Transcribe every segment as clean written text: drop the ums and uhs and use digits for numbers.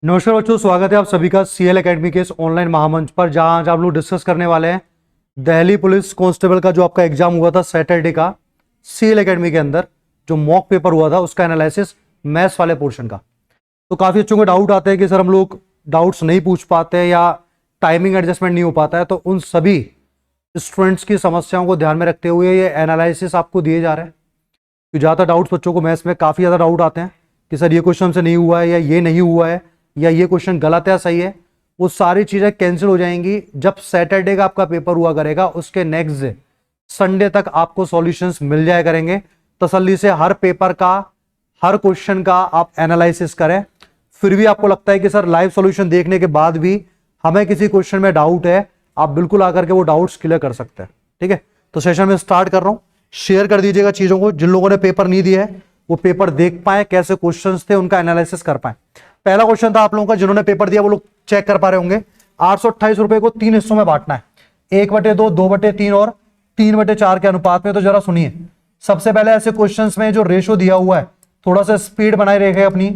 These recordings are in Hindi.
नमस्कार बच्चों, स्वागत है आप सभी का सीएल एकेडमी के इस ऑनलाइन महामंच पर, जहां आज आप लोग डिस्कस करने वाले हैं दिल्ली पुलिस कांस्टेबल का जो आपका एग्जाम हुआ था सैटरडे का सीएल एकेडमी के अंदर जो मॉक पेपर हुआ था उसका एनालिसिस मैथ्स वाले पोर्शन का। तो काफ़ी बच्चों को डाउट आते हैं कि सर हम लोग डाउट्स नहीं पूछ पाते या टाइमिंग एडजस्टमेंट नहीं हो पाता है। तो उन सभी स्टूडेंट्स की समस्याओं को ध्यान में रखते हुए ये एनालिसिस आपको दिए जा रहे हैं। तो ज़्यादा डाउट्स बच्चों को मैथ्स में काफ़ी ज़्यादा डाउट आते हैं कि सर ये क्वेश्चन से नहीं हुआ है या ये नहीं हुआ है या ये क्वेश्चन गलत है सही है। वो सारी चीज़ें कैंसिल हो जाएंगी जब सैटरडे का आपका पेपर हुआ करेगा। उसके नेक्स्ट डे संडे तक आपको सॉल्यूशंस मिल जाया करेंगे। तसल्ली से हर पेपर का हर क्वेश्चन का आप एनालिसिस करें। फिर भी आपको लगता है कि सर लाइव सॉल्यूशन देखने के बाद भी हमें किसी क्वेश्चन में डाउट है, आप बिल्कुल आकर के वो डाउट्स क्लियर कर सकते हैं। ठीक है, तो सेशन में स्टार्ट कर रहा हूं। शेयर कर दीजिएगा चीजों को। जिन लोगों ने पेपर नहीं दिया है वो पेपर देख पाए, कैसे क्वेश्चंस थे उनका एनालिसिस कर पाए। पहला क्वेश्चन था आप लोगों का, जिन्होंने पेपर दिया वो लोग चेक कर पा रहे होंगे। 828 रुपए को 3 हिस्सों में बांटना है, 1/2, 2/3 और 3/4 के अनुपात में। तो जरा सुनिए, सबसे पहले ऐसे क्वेश्चंस में जो रेशो दिया हुआ है थोड़ा सा स्पीड बनाए रखें। अपनी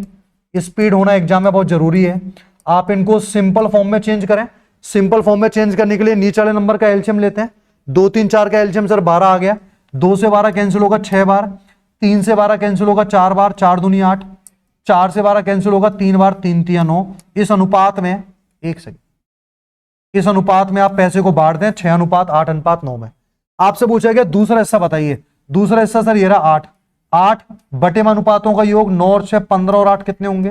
स्पीड होना एग्जाम में बहुत जरूरी है। आप इनको सिंपल फॉर्म में चेंज करें। सिंपल फॉर्म में चेंज करने के लिए नीचे वाले नंबर का एलसीएम लेते हैं। 2, 3, 4 का एलसीएम सर 12 आ गया। 2 से 12 कैंसिल होगा 6 बार, 3 से 12 कैंसिल होगा 4 बार, 4 दूनी 8, 4 से 12 कैंसिल होगा 3 बार, 3 3 9। इस अनुपात में इस अनुपात में आप पैसे को बांट दें 6:8:9 में। आपसे पूछा गया दूसरा हिस्सा बताइए। दूसरा हिस्सा सर ये रहा 8 बटे में अनुपातों का योग 9 और 6 15 और 8 कितने होंगे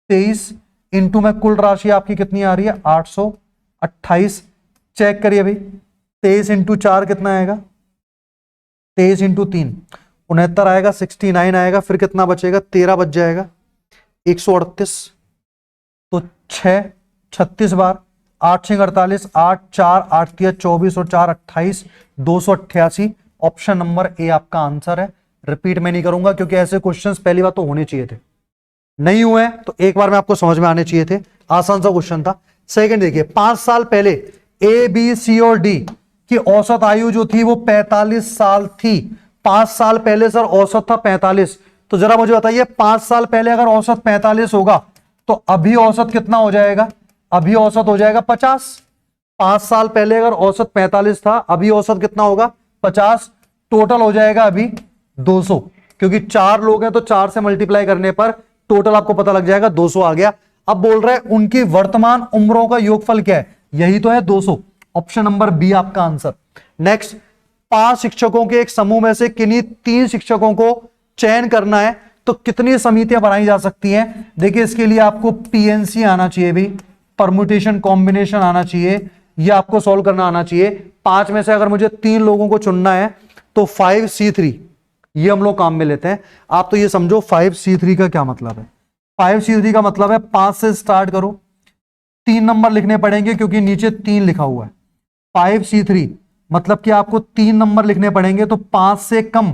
23 इंटू में कुल राशि आपकी कितनी आ रही है 828। चेक करिए भाई, 23 इंटू 4 कितना आएगा 23 इंटू 3 69 आएगा, 69 आएगा। फिर कितना बचेगा 13 बच जाएगा, 138। तो 6 36 बार, 8 6 48, 8 4 8 3 24 और 4 28, 288। ऑप्शन नंबर ए आपका आंसर है। रिपीट में नहीं करूंगा क्योंकि ऐसे क्वेश्चंस पहली बार तो होने चाहिए थे, नहीं हुए तो एक बार में आपको समझ में आने चाहिए थे। आसान सा क्वेश्चन था। सेकंड देखिए, 5 साल पहले ए बी सी और डी की औसत आयु जो थी वो 45 साल थी। 5 साल पहले सर औसत था 45। तो जरा मुझे बताइए 5 साल पहले अगर औसत 45 होगा तो अभी औसत कितना हो जाएगा? अभी औसत हो जाएगा 50। 5 साल पहले अगर औसत 45 था, अभी औसत कितना होगा 50। टोटल हो जाएगा अभी 200, क्योंकि 4 लोग हैं तो 4 से मल्टीप्लाई करने पर टोटल आपको पता लग जाएगा 200 आ गया। अब बोल रहे हैं उनकी वर्तमान उम्रों का योगफल क्या है, यही तो है 200। ऑप्शन नंबर बी आपका आंसर। नेक्स्ट, 5 शिक्षकों के एक समूह में से किन्हीं 3 शिक्षकों को चयन करना है तो कितनी समितियां बनाई जा सकती हैं? देखिए इसके लिए आपको पीएनसी आना चाहिए भी, परम्यूटेशन कॉम्बिनेशन आना चाहिए, यह आपको सॉल्व करना आना चाहिए। 5 में से अगर मुझे 3 लोगों को चुनना है तो 5C3 ये हम लोग काम में लेते हैं। आप तो ये समझो 5C3 का क्या मतलब है। 5C3 का मतलब है 5 से स्टार्ट करो, 3 नंबर लिखने पड़ेंगे क्योंकि नीचे 3 लिखा हुआ है। 5C3 मतलब कि आपको 3 नंबर लिखने पड़ेंगे, तो 5 से कम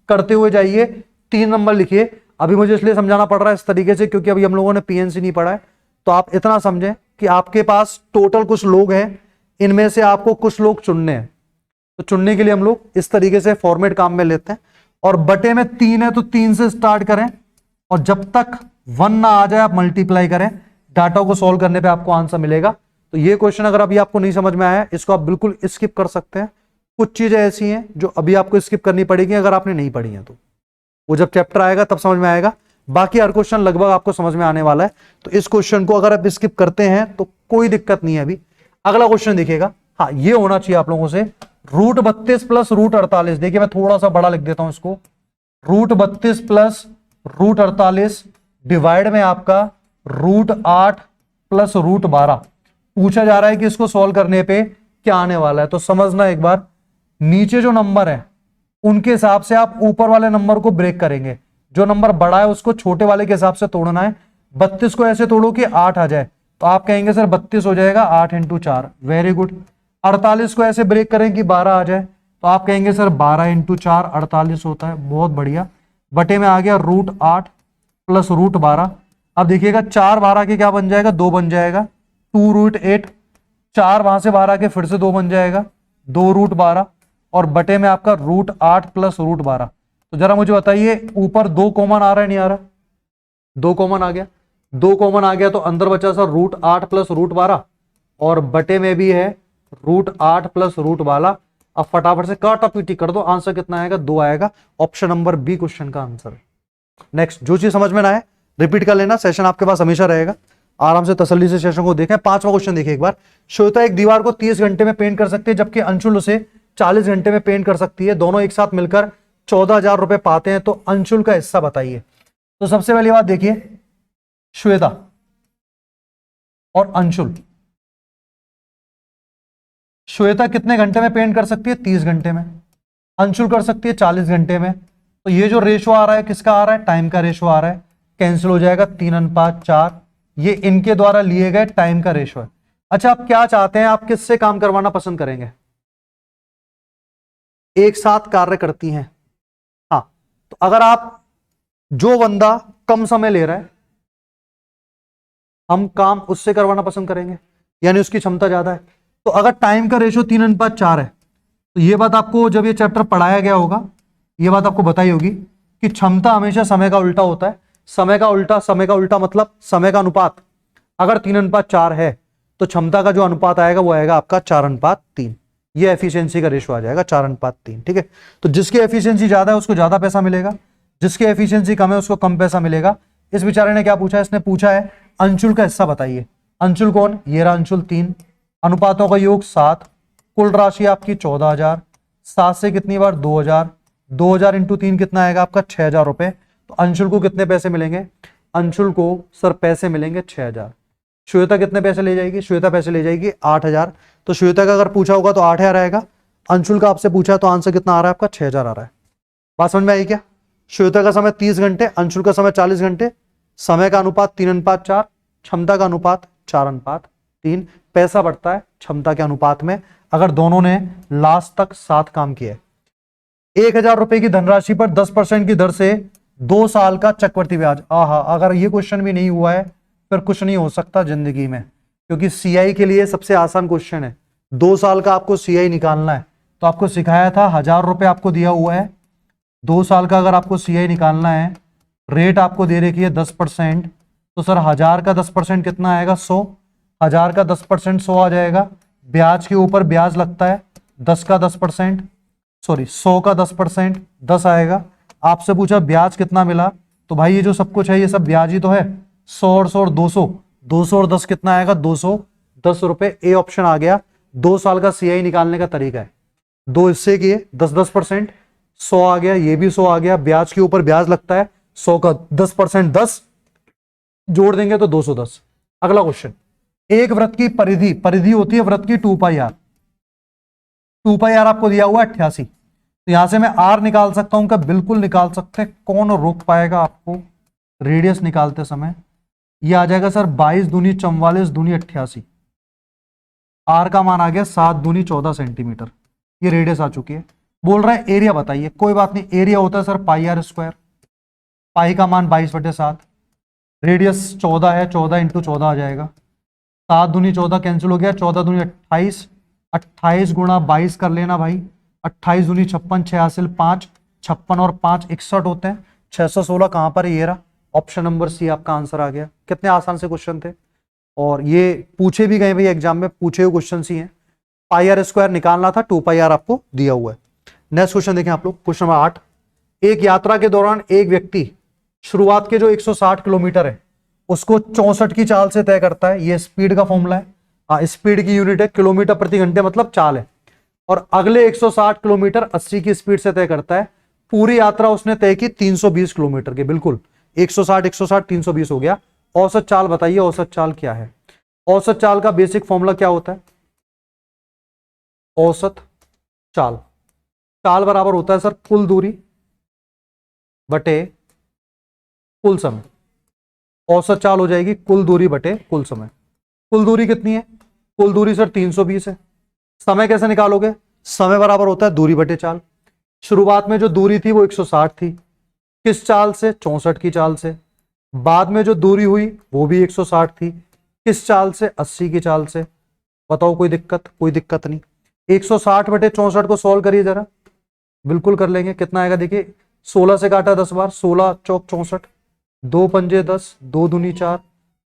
करते हुए जाइए, 3 नंबर लिखिए। अभी मुझे इसलिए समझाना पड़ रहा है इस तरीके से क्योंकि अभी हम लोगों ने पीएनसी नहीं पढ़ा है। तो आप इतना समझें कि आपके पास टोटल कुछ लोग हैं, इनमें से आपको कुछ लोग चुनने हैं। तो चुनने के लिए हम लोग इस तरीके से फॉर्मेट काम में लेते हैं। और बटे में 3 है तो 3 से स्टार्ट करें और जब तक 1 ना आ जाए आप मल्टीप्लाई करें। डाटा को सॉल्व करने पे आपको आंसर मिलेगा। तो ये क्वेश्चन अगर अभी आपको नहीं समझ में आया, इसको आप बिल्कुल स्किप कर सकते हैं। कुछ चीजें ऐसी हैं जो अभी आपको स्किप करनी पड़ेगी अगर आपने नहीं पढ़ी है, तो वो जब चैप्टर आएगा तब समझ में आएगा। बाकी हर क्वेश्चन लगभग आपको समझ में आने वाला है। तो इस क्वेश्चन को अगर आप स्किप करते हैं तो कोई दिक्कत नहीं है। अभी अगला क्वेश्चन देखिएगा। हाँ, ये होना चाहिए आप लोगों से, √32 प्लस √48। देखिए मैं थोड़ा सा बड़ा लिख देता हूं इसको, √32 प्लस √48 डिवाइड में आपका √8 प्लस √12। पूछा जा रहा है कि इसको सॉल्व करने पे क्या आने वाला है। तो समझना एक बार, नीचे जो नंबर है उनके हिसाब से आप ऊपर वाले नंबर को ब्रेक करेंगे। जो नंबर बड़ा है उसको छोटे वाले के हिसाब से तोड़ना है। 32 को ऐसे तोड़ो कि 8 आ जाए, तो आप कहेंगे सर 32 हो जाएगा 8 × 4। Very good. 48 को ऐसे ब्रेक करें कि 12 आ जाए, तो आप कहेंगे सर 12 × 4 48 होता है। बहुत बढ़िया। बटे में आ गया √8 प्लस √12। अब देखिएगा 4 12 के क्या बन जाएगा, 2 बन जाएगा, 2√8। 4 वहां से 12 के फिर से 2 बन जाएगा, 2√12 और बटे में आपका √8 प्लस √12। तो जरा मुझे बताइए ऊपर 2 कॉमन आ रहा है नहीं आ रहा? 2 कॉमन आ गया। 2 कॉमन आ गया तो अंदर बचा सर √8 प्लस √12 और बटे में भी है √8 प्लस √12। अब फटाफट से काटा पीटी कर दो, आंसर कितना आएगा? 2 आएगा। ऑप्शन नंबर बी क्वेश्चन का आंसर। नेक्स्ट, जो चीज समझ में ना आए रिपीट कर लेना, सेशन आपके पास हमेशा रहेगा। आराम से तसल्ली से सेशन को देखें। 5वां क्वेश्चन देखिए एक बार। श्वेता एक दीवार को 30 घंटे में पेंट कर सकती है जबकि अंशुल उसे 40 घंटे में पेंट कर सकती है। दोनों एक साथ मिलकर 14,000 रुपए पाते हैं, तो अंशुल का हिस्सा बताइए। तो सबसे पहली बात देखिए, श्वेता और अंशुल, श्वेता कितने घंटे में पेंट कर सकती है? 30 घंटे में। अंशुल कर सकती है 40 घंटे में। तो ये जो रेशो आ रहा है किसका आ रहा है? टाइम का रेशो आ रहा है। कैंसिल हो जाएगा 3:4। ये इनके द्वारा लिए गए टाइम का रेशो है। अच्छा, आप क्या चाहते हैं? आप किससे काम करवाना पसंद करेंगे? एक साथ कार्य करती हैं। हाँ, तो अगर आप, जो बंदा कम समय ले रहा है, हम काम उससे करवाना पसंद करेंगे, यानी उसकी क्षमता ज्यादा है। तो अगर टाइम का रेशो 3:4 है, तो ये बात आपको जब ये चैप्टर पढ़ाया गया होगा, ये बात आपको बताई होगी कि क्षमता हमेशा समय का उल्टा होता है। समय का उल्टा मतलब समय का अनुपात अगर 3:4 है तो क्षमता का जो अनुपात आएगा वो आएगा आपका 4:3। ये एफिशिएंसी का रेशो आ जाएगा 4:3। ठीक है, तो जिसकी एफिशिएंसी ज्यादा है उसको ज्यादा पैसा मिलेगा, जिसकी एफिशिएंसी कम है उसको कम पैसा मिलेगा। इस बेचारे ने क्या पूछा है? इसने पूछा है अंशुल का हिस्सा बताइए। अंशुल कौन? ये रहा अंशुल। 3 अनुपातों का योग 7, कुल राशि आपकी 14,000। 7 से कितनी बार? 2,000। 2,000 इंटू 3 कितना आएगा आपका? 6,000 रुपए। तो अंशुल को कितने पैसे मिलेंगे? अंशुल को सर पैसे मिलेंगे 6,000। श्वेता कितने पैसे ले जाएगी? श्वेता पैसे ले जाएगी 8,000। तो श्वेता का अगर पूछा होगा तो 8,000 आएगा। अंशुल का आपसे पूछा तो आंसर कितना आ रहा है आपका? 6,000 आ रहा है। बात समझ में आई क्या? श्वेता का समय 30 घंटे, अंशुल का समय 40 घंटे। समय का अनुपात 3:4, क्षमता का अनुपात 4:3। पैसा बढ़ता है क्षमता के अनुपात में अगर दोनों ने लास्ट तक साथ काम किया। 1,000 रुपए की धनराशि पर 10% की दर से 2 साल का चक्रवृद्धि ब्याज। आहा, अगर ये क्वेश्चन भी नहीं हुआ है फिर कुछ नहीं हो सकता जिंदगी में, क्योंकि सीआई के लिए सबसे आसान क्वेश्चन है। 2 साल का आपको सीआई निकालना है, तो आपको सिखाया था 1,000 रुपए आपको दिया हुआ है। 2 साल का अगर आपको सीआई निकालना है, रेट आपको दे रखी है 10%, तो सर 1,000 का 10% कितना आएगा? 100। 1,000 का 10% 100 आ जाएगा। ब्याज के ऊपर ब्याज लगता है 10 का 10%, सॉरी 100 का 10%, 10 आएगा। आपसे पूछा ब्याज कितना मिला, तो भाई ये जो सब कुछ है ये सब ब्याज ही तो है। 100 और 100 और 200, 200 और 10 कितना आएगा? 210 रुपए। ए ऑप्शन आ गया। 2 साल का सीआई निकालने का तरीका है। 2 हिस्से किए 10-10%, 100 आ गया, ये भी 100 आ गया। ब्याज के ऊपर ब्याज लगता है, 100 का 10% 10 जोड़ देंगे तो 210। अगला क्वेश्चन, एक वृत्त की परिधि, परिधि होती है वृत्त की 2πr। 2πr आपको दिया हुआ 88। तो यहां से मैं r निकाल सकता हूं क्या? बिल्कुल निकाल सकते हैं। कौन रोक पाएगा आपको रेडियस निकालते समय? ये आ जाएगा सर 22 दूनी 44 दूनी 88। r का मान आ गया 7 दूनी 14 सेंटीमीटर। ये रेडियस आ चुकी है। बोल रहा है एरिया बताइए। कोई बात नहीं, एरिया होता है सर πr²। पाई का मान 22/7, रेडियस 14 है, 14 इंटू 14 आ जाएगा। 7 दूनी 14 कैंसिल हो गया, 14 दूनी 28, 28 गुणा 22 कर लेना भाई। 28 दूनी 56, 6 हासिल 5, 56 और 5 61 होते हैं। 616 कहां पर है? ये रहा। ऑप्शन नंबर सी आपका आंसर आ गया। कितने आसान से क्वेश्चन थे, और ये पूछे भी गए भाई एग्जाम में, पूछे हुए क्वेश्चन ही हैं। πr² निकालना था, 2πr आपको दिया हुआ है। नेक्स्ट क्वेश्चन देखें आप लोग, क्वेश्चन नंबर 8। एक यात्रा के दौरान एक व्यक्ति शुरुआत के जो 160 किलोमीटर है उसको 64 की चाल से तय करता है। ये स्पीड का फॉर्मूला है। स्पीड की यूनिट है किलोमीटर प्रति घंटे, मतलब चाल है। और अगले 160 किलोमीटर 80 की स्पीड से तय करता है। पूरी यात्रा उसने तय की 320 किलोमीटर के। बिल्कुल 160 160 320 हो गया। औसत चाल बताइए, औसत चाल क्या है? औसत चाल का बेसिक फॉर्मूला क्या होता है? औसत चाल, चाल बराबर होता है सर कुल दूरी बटे कुल समय। औसत चाल हो जाएगी कुल दूरी बटे कुल समय। कुल दूरी कितनी है? कुल दूरी सर 320 है। समय कैसे निकालोगे? समय बराबर होता है दूरी बटे चाल। शुरुआत में जो दूरी थी वो 160 थी, किस चाल से? 64 की चाल से। बाद में जो दूरी हुई वो भी 160 थी, किस चाल से? 80 की चाल से। बताओ कोई दिक्कत? कोई दिक्कत नहीं। 160 बटे 64 को सॉल्व करिए जरा। बिल्कुल कर लेंगे। कितना आएगा देखिए, 16 से काटा 10 बार, 16 चौक 64, 2 पंजे 10, 2 दूनी 4,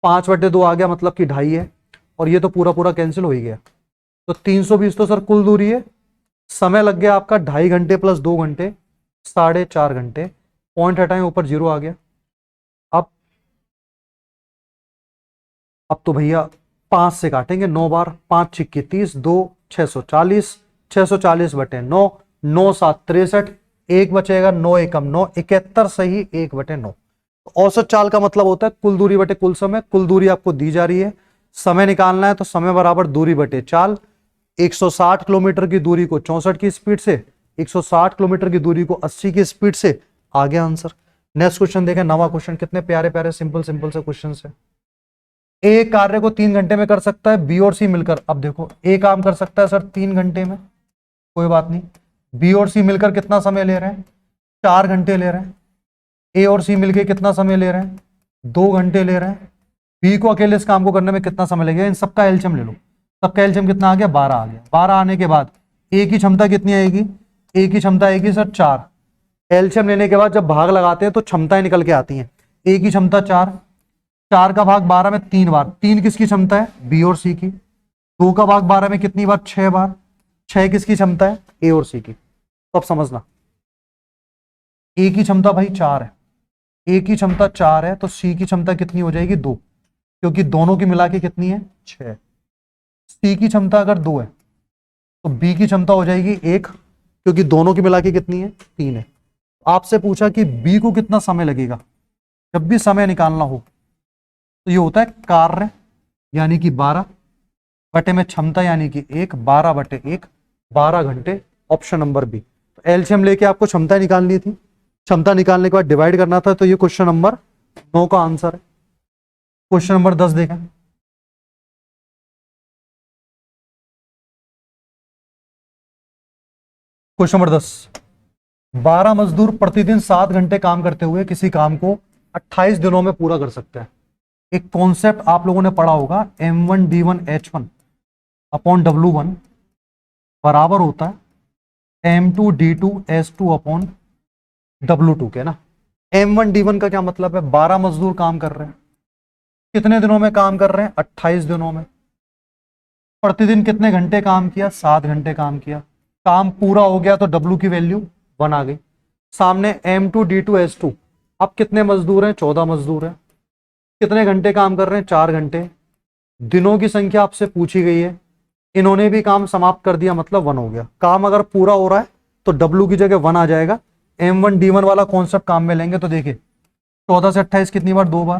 5/2 आ गया, मतलब कि 2.5 है, और ये तो पूरा पूरा कैंसिल हो ही गया। तो 320 तो सर कुल दूरी है। समय लग गया आपका 2.5 घंटे प्लस 2 घंटे, 4.5 घंटे। पॉइंट हटाएं, ऊपर 0 आ गया। अब तो भैया 5 से काटेंगे, 9 बार, 5 छिक्के 30, 2 640, 640/9, 9 7 63, 1 बचेगा, 9 एकम 9, 71 सही, 1/9। औसत चाल का मतलब होता है कुल दूरी बटे कुल समय। कुल दूरी आपको दी जा रही है, समय निकालना है, तो समय बराबर दूरी बटे चाल। 160 किलोमीटर की दूरी को 64 की स्पीड से, 160 किलोमीटर की दूरी को 80 की स्पीड से, आ गया आंसर। नेक्स्ट क्वेश्चन देखें, नवा क्वेश्चन, कितने प्यारे प्यारे सिंपल सिंपल से क्वेश्चन है। ए कार्य को 3 घंटे में कर सकता है, बी और सी मिलकर। अब देखो, ए काम कर सकता है सर 3 घंटे में, कोई बात नहीं। बी और सी मिलकर कितना समय ले रहे हैं? 4 घंटे ले रहे हैं। ए और सी मिलकर कितना समय ले रहे हैं? 2 घंटे ले रहे हैं। बी को अकेले इस काम को करने में कितना समय लगेगा? इन सबका एलसीएम ले लो। सबका एलसीएम कितना आ गया? 12 आ गया। 12 आने के बाद ए की क्षमता कितनी आएगी? ए की क्षमता आएगी सर 4। एलसीएम लेने के बाद जब भाग लगाते हैं तो क्षमताएं निकल के आती हैं। ए की क्षमता 4, 4 का भाग 12 में 3 बार। 3 किसकी क्षमता है? बी और सी की। 2 का भाग 12 में कितनी बार? 6 बार। 6 किसकी क्षमता है? ए और सी की। तो अब समझना, ए की क्षमता भाई 4 है, ए की क्षमता 4 है, तो सी की क्षमता कितनी हो जाएगी? 2, क्योंकि दोनों की मिला के कितनी है? 6। सी की क्षमता अगर 2 है तो बी की क्षमता हो जाएगी 1, क्योंकि दोनों की मिला के कितनी है? 3 है। आपसे पूछा कि बी को कितना समय लगेगा। जब भी समय निकालना हो तो ये होता है कार्य यानी कि 12 बटे में क्षमता यानी कि 1, 12/1, 12 घंटे। Option number B. तो एलसीएम लेके आपको क्षमता निकालनी थी, क्षमता निकालने के बाद डिवाइड करना था, तो ये क्वेश्चन नंबर 9 का आंसर है। क्वेश्चन नंबर 10 देखें। क्वेश्चन नंबर 10, 12 मजदूर प्रतिदिन 7 घंटे काम करते हुए किसी काम को 28 दिनों में पूरा कर सकते हैं। एक कॉन्सेप्ट आप लोगों ने पढ़ा होगा, M1D1H1 अपॉन W1 बराबर होता है M2D2S2 अपॉन W2 के ना। M1D1 का क्या मतलब है? 12 मजदूर काम कर रहे हैं, कितने दिनों में काम कर रहे हैं? 28 दिनों में। प्रतिदिन कितने घंटे काम किया? 7 घंटे काम किया। काम पूरा हो गया तो W की वैल्यू 1 आ गई। सामने M2D2S2, अब कितने मजदूर हैं? 14 मजदूर हैं। कितने घंटे काम कर रहे हैं? 4 घंटे। दिनों की संख्या आपसे पूछी गई है, इन्होंने भी काम समाप्त कर दिया, मतलब 1 हो गया। काम अगर पूरा हो रहा है तो W की जगह 1 आ जाएगा। M1D1 वाला कॉन्सेप्ट काम में लेंगे तो देखिए, 14 से 28 कितनी बार? 2 बार।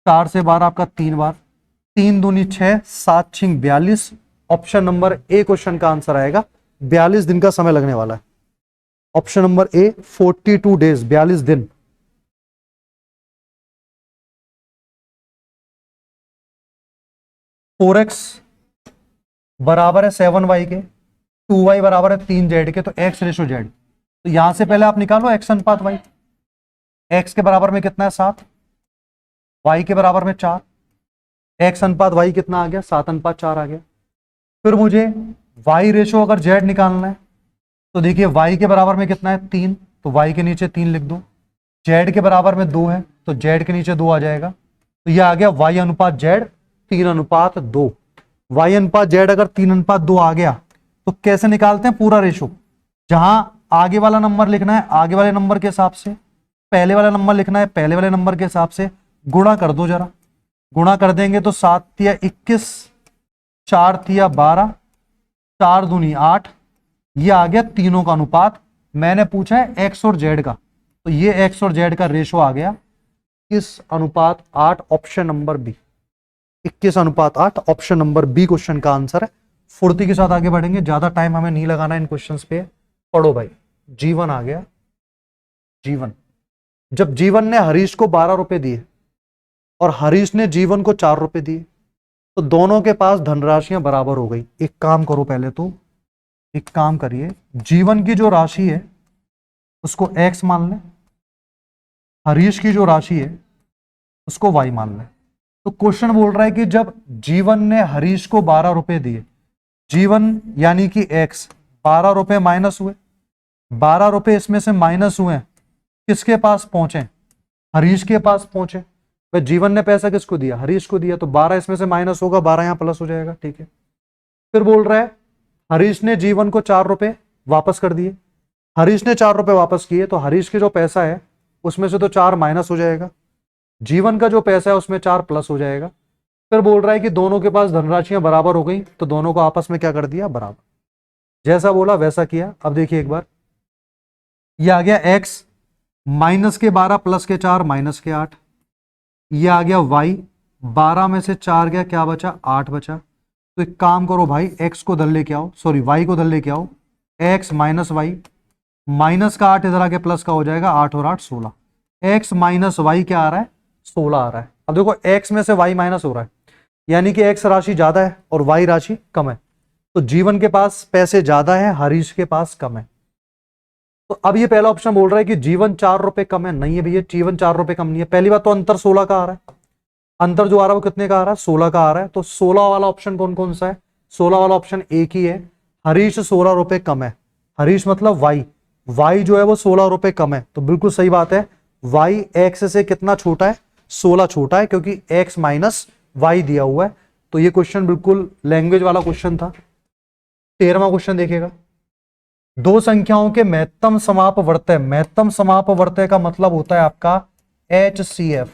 4 से 12 आपका 3 बार। 3 दूनी 6, 7 छिंग 42। ऑप्शन नंबर ए क्वेश्चन का आंसर आएगा। 42 दिन का समय लगने वाला है। ऑप्शन नंबर ए 42 डेज, 42 दिन। फोर एक्स बराबर है 7y के, 2y बराबर है 3z के, तो x/z। तो यहां से पहले आप निकालो x अनुपात y। x के बराबर में कितना है? 7। y के बराबर में 4। x अनुपात y कितना आ गया? 7/4 आ गया। फिर मुझे y रेशो अगर z निकालना है तो देखिए, y के बराबर में कितना है? 3, तो y के नीचे 3 लिख दो। z के बराबर में 2 है तो z के नीचे 2 आ जाएगा। तो ये आ गया y अनुपात z 3/2। y अनुपात z अगर 3/2 आ गया तो कैसे निकालते हैं पूरा रेशो? जहां आगे वाला नंबर लिखना है आगे वाले नंबर के हिसाब से, पहले वाला नंबर लिखना है पहले वाले नंबर के हिसाब से, गुणा कर दो जरा। गुणा कर देंगे तो 7 तिया 21, 4 तिया 12, 4 दूनी 8। ये आ गया तीनों का अनुपात। मैंने पूछा है एक्स और जेड का, तो ये एक्स और जेड का रेशो आ गया 21/8। Option number B, 21/8 option number B question का आंसर है। फुर्ती के साथ आगे बढ़ेंगे, ज्यादा टाइम हमें नहीं लगाना इन क्वेश्चंस पे। पढ़ो भाई, जीवन आ गया। जीवन, जब जीवन ने हरीश को 12 रुपए दिए और हरीश ने जीवन को 4 रुपए दिए, तो दोनों के पास धनराशियां बराबर हो गई। एक काम करो, पहले तो एक काम करिए, जीवन की जो राशि है उसको x मान लें, हरीश की जो राशि है उसको y मान लें। तो क्वेश्चन बोल रहा है कि जब जीवन ने हरीश को 12 रुपए दिए, जीवन यानी कि x 12 रुपए माइनस हुए, 12 रुपए इसमें से माइनस हुए, किसके पास पहुंचे? हरीश के पास पहुंचे। भाई जीवन ने पैसा किसको दिया, हरीश को दिया, तो 12 इसमें से माइनस होगा, 12 यहां प्लस हो जाएगा, ठीक है। फिर बोल रहा है हरीश ने जीवन को 4 रुपए वापस कर दिए। हरीश ने 4 रुपए वापस किए तो हरीश के जो पैसा है उसमें से तो 4 माइनस हो जाएगा, जीवन का जो पैसा है उसमें 4 प्लस हो जाएगा। फिर बोल रहा है कि दोनों के पास धनराशियां बराबर हो गई, तो दोनों को आपस में क्या कर दिया, बराबर। जैसा बोला वैसा किया। अब देखिए एक बार, ये आ गया x माइनस के 12 प्लस के 4 माइनस के 8, ये आ गया y 12 में से 4 गया, क्या बचा, 8 बचा। तो एक काम करो भाई, x को धर लेके आओ, सॉरी y को धर लेके आओ, x माइनस वाई, माइनस का 8 इधर आके प्लस का हो जाएगा, 8 और 8 16, x माइनस वाई क्या आ रहा है, 16 आ रहा है। अब देखो x में से y माइनस हो रहा है, यानी कि x राशि ज्यादा है और y राशि कम है, तो जीवन के पास पैसे ज्यादा है, हरीश के पास कम है। तो अब ये पहला ऑप्शन बोल रहा है कि जीवन 4 रुपए कम है, नहीं है भैया, जीवन 4 रुपए कम नहीं है। पहली बात तो अंतर 16 का आ रहा है, अंतर जो आ रहा है वो कितने का आ रहा है, 16 का आ रहा है। तो 16 वाला ऑप्शन कौन कौन सा है, 16 वाला ऑप्शन एक ही है, हरीश 16 रुपए कम है। हरीश मतलब वाई, वाई जो है वो 16 रुपए कम है, तो बिल्कुल सही बात है, वाई एक्स से कितना छोटा है, 16 छोटा है, क्योंकि एक्स माइनस वाई दिया हुआ है। तो ये क्वेश्चन बिल्कुल लैंग्वेज वाला क्वेश्चन था। 13वां क्वेश्चन देखिएगा, दो संख्याओं के महत्तम समापवर्तय, महत्तम समापवर्तय का मतलब होता है आपका HCF,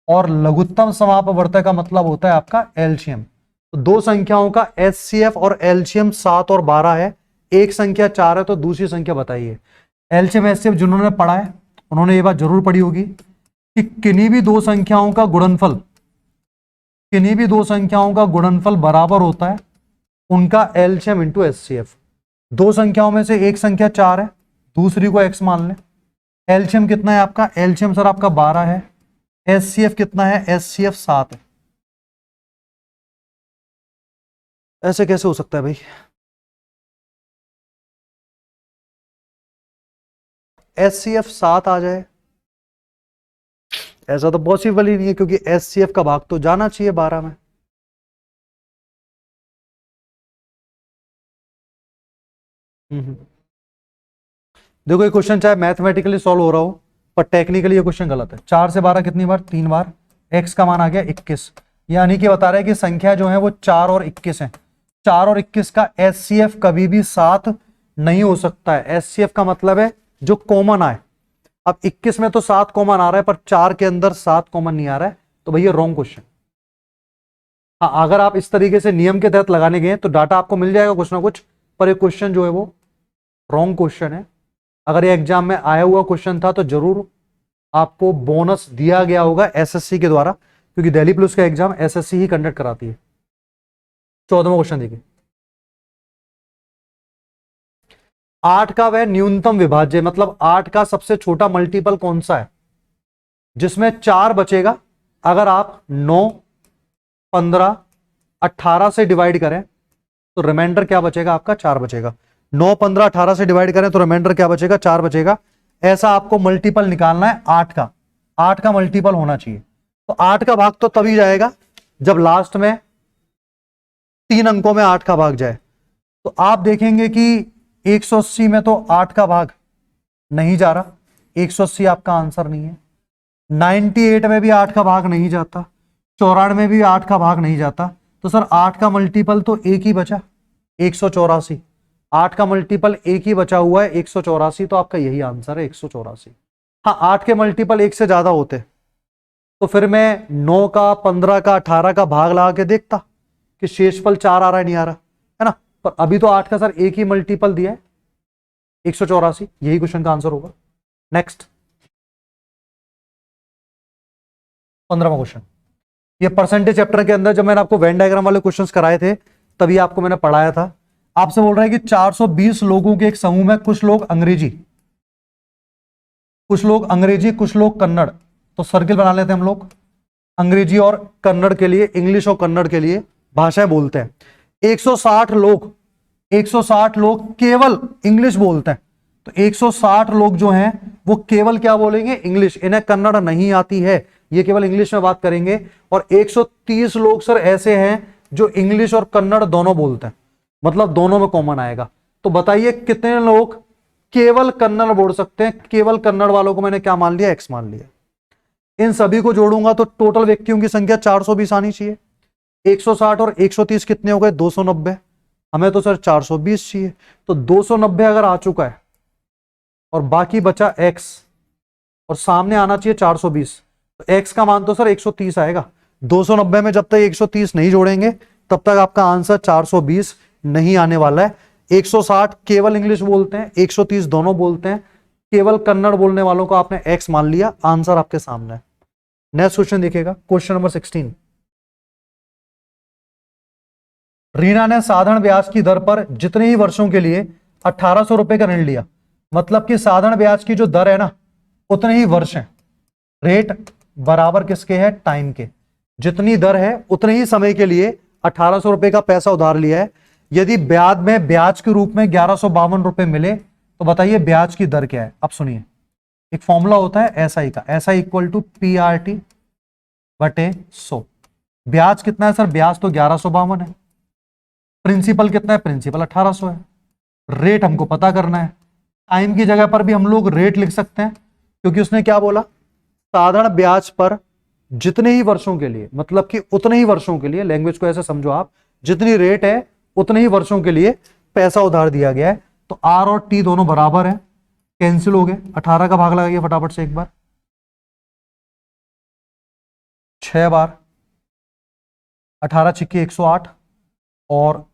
और लघुत्तम समापवर्तय का मतलब होता है आपका एलसीएम। तो दो संख्याओं का HCF और एलसीएम 7 और 12 है, एक संख्या 4 है, तो दूसरी संख्या बताइए। एलसीएम HCF जिन्होंने पढ़ा है उन्होंने ये बात जरूर पढ़ी होगी कि किन्हीं भी दो संख्याओं का गुणनफल, किन्हीं भी दो संख्याओं का गुणनफल बराबर होता है उनका एलसीएम इंटू HCF। दो संख्याओं में से एक संख्या 4 है, दूसरी को x मान लें, एलसीएम कितना है आपका, एलसीएम सर आपका 12 है, HCF कितना है, HCF 7 है। ऐसे कैसे हो सकता है भाई, HCF 7 आ जाए, ऐसा तो पॉसिबल ही नहीं है, क्योंकि HCF का भाग तो जाना चाहिए 12 में। देखो ये क्वेश्चन चाहे मैथमेटिकली सॉल्व हो रहा हो, पर टेक्निकली ये क्वेश्चन गलत है। 4 से 12 कितनी बार, 3 बार, x का मान आ गया 21, यानी कि बता रहा है कि संख्या जो है वो 4 और 21 है। 4 और 21 का HCF कभी भी 7 नहीं हो सकता है। HCF का मतलब है जो कॉमन आए। अब 21 में तो 7 कॉमन आ रहा है, पर 4 के अंदर 7 कॉमन नहीं आ रहा है, तो भैया रॉन्ग क्वेश्चन। हाँ, अगर आप इस तरीके से नियम के तहत लगाने गए तो डाटा आपको मिल जाएगा कुछ ना कुछ, पर ये क्वेश्चन जो है वो रॉन्ग क्वेश्चन है। अगर ये एग्जाम में आया हुआ क्वेश्चन था तो जरूर आपको बोनस दिया गया होगा एसएससी के द्वारा, क्योंकि दिल्ली पुलिस का एग्जाम एसएससी ही कंडक्ट कराती है। 14वां क्वेश्चन देखिए, 8 का वह न्यूनतम विभाज्य, मतलब 8 का सबसे छोटा मल्टीपल कौन सा है जिसमें 4 बचेगा। अगर आप 9, 15, 18 से डिवाइड करें तो रिमाइंडर क्या बचेगा आपका, 4 बचेगा। 9, 15, 18 से डिवाइड करें तो रिमाइंडर क्या बचेगा, 4 बचेगा। ऐसा आपको मल्टीपल निकालना है 8 का, 8 का मल्टीपल होना चाहिए। तो 8 का भाग तो तभी जाएगा जब लास्ट में 3 अंकों में 8 का भाग जाए। तो आप देखेंगे कि 180 में तो 8 का भाग नहीं जा रहा, 180 आपका आंसर नहीं है। 98 में भी 8 का भाग नहीं जाता, 94 में भी 8 का भाग नहीं जाता। तो सर 8 का मल्टीपल तो एक ही बचा, 184। 8 का मल्टीपल एक ही बचा हुआ है, 184, तो आपका यही आंसर है 184। हाँ, 8 के मल्टीपल एक से ज्यादा होते तो फिर मैं 9 का, 15 का, 18 का भाग लगा के देखता कि शेषफल 4 आ रहा है नहीं आ रहा है ना, पर अभी तो 8 का सर एक ही मल्टीपल दिया है, 184, यही क्वेश्चन का आंसर होगा। नेक्स्ट 15वां क्वेश्चन, ये परसेंटेज चैप्टर के अंदर जब मैंने आपको वेन डायग्राम वाले क्वेश्चंस कराए थे तभी आपको मैंने पढ़ाया था। आपसे बोल रहा है कि 420 लोगों के एक समूह में कुछ लोग अंग्रेजी, कुछ लोग कन्नड़, तो सर्किल बना लेते हैं हम लोग, अंग्रेजी और कन्नड़ के लिए, इंग्लिश और कन्नड़ के लिए भाषाएं बोलते हैं। 160 लोग केवल इंग्लिश बोलते हैं, तो 160 लोग जो हैं वो केवल क्या बोलेंगे, इंग्लिश, इन्हें कन्नड़ नहीं आती है, ये केवल इंग्लिश में बात करेंगे। और 130 लोग सर ऐसे हैं जो इंग्लिश और कन्नड़ दोनों बोलते हैं, मतलब दोनों में कॉमन आएगा। तो बताइए कितने लोग केवल कन्नड़ बोल सकते हैं। केवल कन्नड़ वालों को मैंने क्या मान लिया, एक्स मान लिया। इन सभी को जोड़ूंगा तो टोटल व्यक्तियों की संख्या 420 आनी चाहिए। 160 और 130 कितने हो गए? 290। हमें तो सर 420 चाहिए, तो 290 अगर आ चुका है और बाकी बचा x और सामने आना चाहिए 420, तो x का मान तो सर 130 आएगा। 290 में जब तक 130 नहीं जोड़ेंगे तब तक आपका आंसर 420 नहीं आने वाला है। 160 केवल इंग्लिश बोलते हैं, 130 दोनों बोलते हैं, केवल कन्नड़ बोलने वालों को आपने x मान लिया। आंसर आपके सामने है। नेक्स्ट क्वेश्चन देखिएगा, क्वेश्चन नंबर 16। रीना ने साधारण ब्याज की दर पर जितने ही वर्षों के लिए 1800 रुपए का ऋण लिया, मतलब कि साधारण ब्याज की जो दर है ना उतने ही वर्ष हैं, रेट बराबर किसके है? टाइम के। जितनी दर है उतने ही समय के लिए 1800 रुपए का पैसा उधार लिया है। यदि ब्याज में ब्याज के रूप में 1152 रुपए मिले तो बताइए ब्याज की दर क्या है? अब सुनिए, एक फॉर्मूला होता है एसआई का, एसआई इक्वल टू पीआरटी बटे 100। ब्याज कितना है सर? ब्याज तो 1152 है। प्रिंसिपल कितना है? प्रिंसिपल 1800 है। रेट हमको पता करना है। टाइम की जगह पर भी हम लोग रेट लिख सकते हैं, क्योंकि उसने क्या बोला? साधारण ब्याज पर जितने ही वर्षों के लिए, मतलब कि उतने ही वर्षों के लिए, लैंग्वेज को ऐसे समझो आप, जितनी रेट है उतने ही वर्षों के लिए पैसा उधार दिया गया है। तो आर और टी दोनों बराबर है, कैंसिल हो गए। 18 का भाग लगाइए फटाफट से एक बार, 6 बार, 18 छिक्के 108 और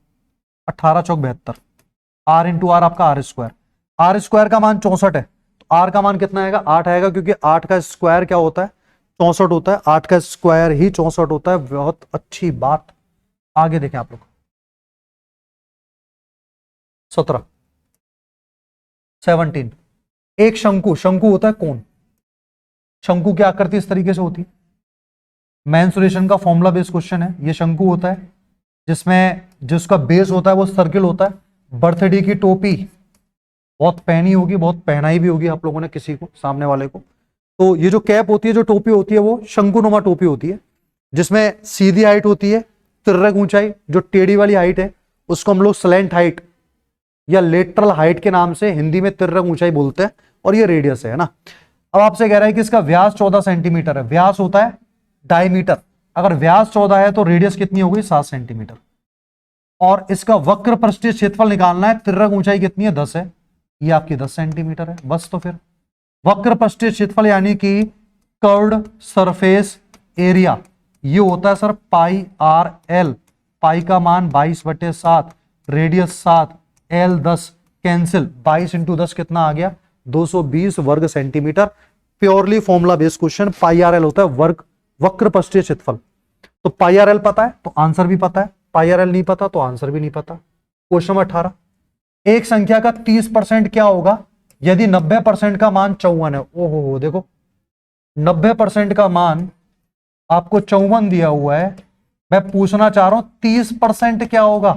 18 चौक 72। आर इंटू आर आपका आर स्क्वायर। आर स्क्वायर का मान 64 है, तो आर का मान कितना आएगा? 8 आएगा, क्योंकि 8 का स्क्वायर क्या होता है? 64 होता है। 8 का स्क्वायर ही 64 होता है। बहुत अच्छी बात। आगे देखें आप लोग, 17 एक शंकु, शंकु होता है कौन? शंकु की आकृति इस तरीके से होती है। मेंसुरेशन का फॉर्मूला बेस्ड क्वेश्चन है। ये शंकु होता है जिसमें जिसका बेस होता है वो सर्किल होता है। बर्थडे की टोपी बहुत पहनी होगी, बहुत पहनाई भी होगी आप लोगों ने किसी को, सामने वाले को। तो ये जो कैप होती है, जो टोपी होती है, वो शंकुनुमा टोपी होती है, जिसमें सीधी हाइट होती है, तिर्रक ऊंचाई। जो टेढ़ी वाली हाइट है उसको हम लोग स्लैंट हाइट या लेटरल हाइट के नाम से हिंदी में तिर्रक ऊंचाई बोलते हैं, और ये रेडियस है ना। अब आपसे कह रहा है कि इसका व्यास 14 सेंटीमीटर है। व्यास होता है डायमीटर। अगर व्यास 14 है तो रेडियस कितनी हो गई? 7 सेंटीमीटर। और इसका वक्र पृष्ठीय क्षेत्रफल निकालना है। तिर्रक ऊंचाई कितनी है? 10 है, ये आपकी 10 सेंटीमीटर है। बस, तो फिर वक्र पृष्ठीय क्षेत्रफल यानी कि कर्व्ड सरफेस एरिया, ये होता है सर पाई आर एल। पाई का मान 22/7, रेडियस 7, एल 10, कैंसिल। 22 इंटू 10 कितना आ गया? 220 वर्ग centimetre. Purely formula based question. Pi r l होता है वर्ग वक्र पृष्ठीय क्षेत्रफल। तो पाई आर एल पता है तो आंसर भी पता है, पाई आर एल नहीं पता तो आंसर भी नहीं पता। क्वेश्चन नंबर 18, एक संख्या का 30% क्या होगा यदि 90% का मान 54 है? ओहो, देखो 90% का मान आपको 54 दिया हुआ है। मैं पूछना चाह रहा हूं 30% क्या होगा?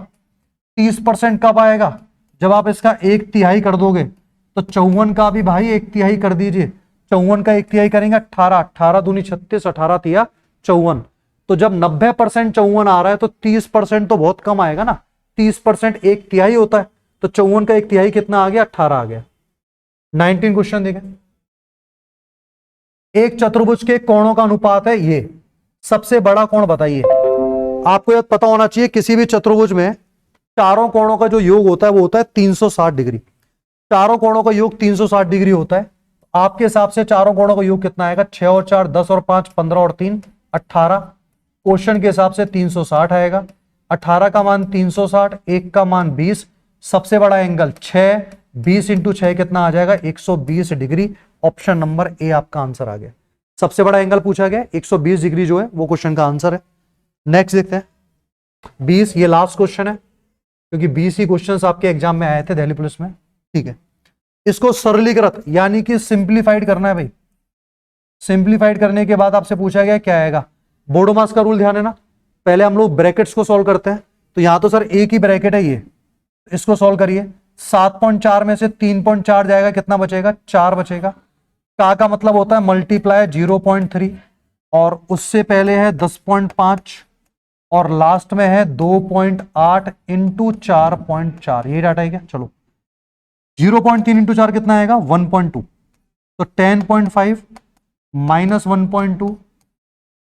30% कब आएगा? जब आप इसका 1/3 कर दोगे। तो 54 का भी भाई 1/3 कर दीजिए। 54 का 1/3 करेंगे 18, 18 दूनी 36, 18 तिया 54। तो जब 90% 54 आ रहा है तो 30% तो बहुत कम आएगा ना। 30% 1/3 होता है, तो 54 का 1/3 कितना आ गया? 18 आ गया। 19 क्वेश्चन देखें। एक चतुर्भुज के कोणों का अनुपात है ये। सबसे बड़ा कोण बताइए। आपको यह पता होना चाहिए किसी भी चतुर्भुज में चारों कोणों का जो योग होता है वो होता है 360 डिग्री। चारों कोणों का योग 360 डिग्री होता है। आपके हिसाब से चारों कोणों का योग कितना आएगा? 6 और 4 10 और 5 15 और 3 18। क्वेश्चन के हिसाब से 360 आएगा। 18 का मान 360, 1 का मान 20। सबसे बड़ा एंगल 6, 20 इंटू 6 कितना आ जाएगा? 120 डिग्री। ऑप्शन नंबर ए आपका आंसर आ गया। सबसे बड़ा एंगल पूछा गया, 120 डिग्री जो है वो क्वेश्चन का आंसर है। नेक्स्ट देखते हैं 20। ये लास्ट क्वेश्चन है क्योंकि 20 ही क्वेश्चंस आपके एग्जाम में आए थे दिल्ली पुलिस में। ठीक है, इसको सरलीकृत यानी कि सिंप्लीफाइड करना है भाई। सिंप्लीफाइड करने के बाद आपसे पूछा गया क्या आएगा? बोडोमास का रूल ध्यान है ना। पहले हम लोग ब्रैकेट्स को सॉल्व करते हैं। तो यहां तो सर एक ही ब्रैकेट है ये, इसको सॉल्व करिए। 7.4 में से 3.4 जाएगा, कितना बचेगा? 4 बचेगा। का मतलब होता है मल्टीप्लाई 0.3, और उससे पहले है 10.5, और लास्ट में है 2.8 इंटू 4.4। ये डाटा है क्या? चलो 0.3 इंटू 4 कितना आएगा? 1.2। तो 10.5 -1.2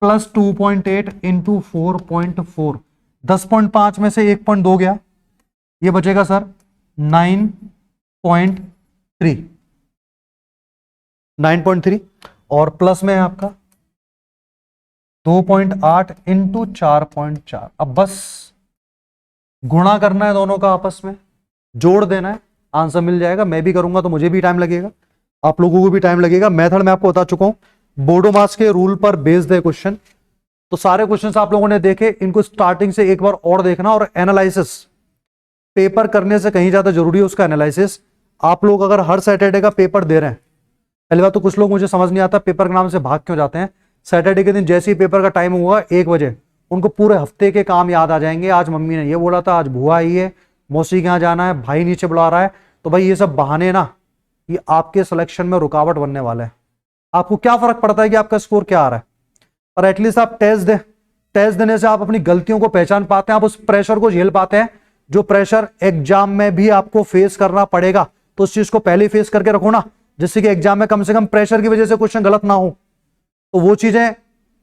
प्लस 2.8 इंटू 4.4, 10.5 में से 1.2 गया, ये बचेगा सर 9.3, 9.3 और प्लस में है आपका 2.8 इंटू 4.4। अब बस गुणा करना है दोनों का, आपस में जोड़ देना है, आंसर मिल जाएगा। मैं भी करूंगा तो मुझे भी टाइम लगेगा, आप लोगों को भी टाइम लगेगा। मेथड मैं आपको बता चुका हूं, बोर्डो मास के रूल पर बेस्ड है क्वेश्चन। तो सारे क्वेश्चंस आप लोगों ने देखे, इनको स्टार्टिंग से एक बार और देखना, और एनालिसिस पेपर करने से कहीं ज्यादा जरूरी है उसका एनालिसिस। आप लोग अगर हर सैटरडे का पेपर दे रहे हैं, पहली बात तो कुछ लोग मुझे समझ नहीं आता पेपर के नाम से भाग क्यों जाते हैं। सैटरडे के दिन जैसे ही पेपर का टाइम हुआ 1 बजे, उनको पूरे हफ्ते के काम याद आ जाएंगे। आज मम्मी ने ये बोला था, आज बुआ आई है, मौसी के यहाँ जाना है, भाई नीचे बुला रहा है। तो भाई ये सब बहाने ना, ये आपके सिलेक्शन में रुकावट बनने वाला है। आपको क्या फर्क पड़ता है कि आपका स्कोर क्या आ रहा है, और एटलीस्ट आप टेस्ट दें। टेस्ट देने से आप अपनी गलतियों को पहचान पाते हैं, आप उस प्रेशर को झेल पाते हैं जो प्रेशर एग्जाम में भी आपको फेस करना पड़ेगा। तो उस चीज को पहले फेस करके रखो ना, जिससे कि एग्जाम में कम से कम प्रेशर की वजह से क्वेश्चन गलत ना हो। तो वो चीजें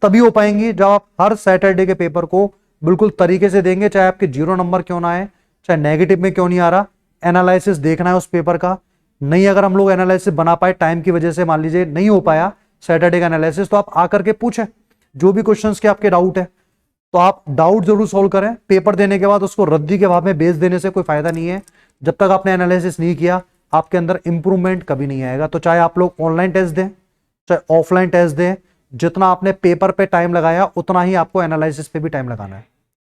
तभी हो पाएंगी जब आप हर सैटरडे के पेपर को बिल्कुल तरीके से देंगे, चाहे आपके 0 नंबर क्यों ना आए, चाहे नेगेटिव में क्यों नहीं आ रहा। एनालिसिस देखना है उस पेपर का। नहीं अगर हम लोग एनालिसिस बना पाए, टाइम की वजह से मान लीजिए नहीं हो पाया सैटरडे का एनालिसिस, तो आप आकर के पूछें जो भी क्वेश्चंस के आपके डाउट है। तो आप डाउट जरूर सोल्व करें। पेपर देने के बाद उसको रद्दी के भाव में बेच देने से कोई फायदा नहीं है। जब तक आपने एनालिसिस नहीं किया, आपके अंदर इंप्रूवमेंट कभी नहीं आएगा। तो चाहे आप लोग ऑनलाइन टेस्ट दें, चाहे ऑफलाइन टेस्ट दें, जितना आपने पेपर पे टाइम लगाया उतना ही आपको एनालिसिस पे भी टाइम लगाना है।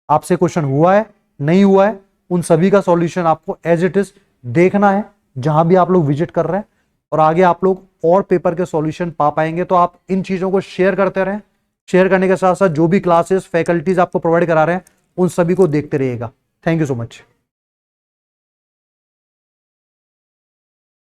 आपसे क्वेश्चन हुआ है, नहीं हुआ है, उन सभी का सॉल्यूशन आपको एज इट इज देखना है जहां भी आप लोग विजिट कर रहे हैं, और आगे आप लोग और पेपर के सॉल्यूशन पा पाएंगे। तो आप इन चीजों को शेयर करते रहें। शेयर करने के साथ साथ जो भी क्लासेस फैकल्टीज आपको प्रोवाइड करा रहे हैं, उन सभी को देखते रहिएगा। Thank you so much.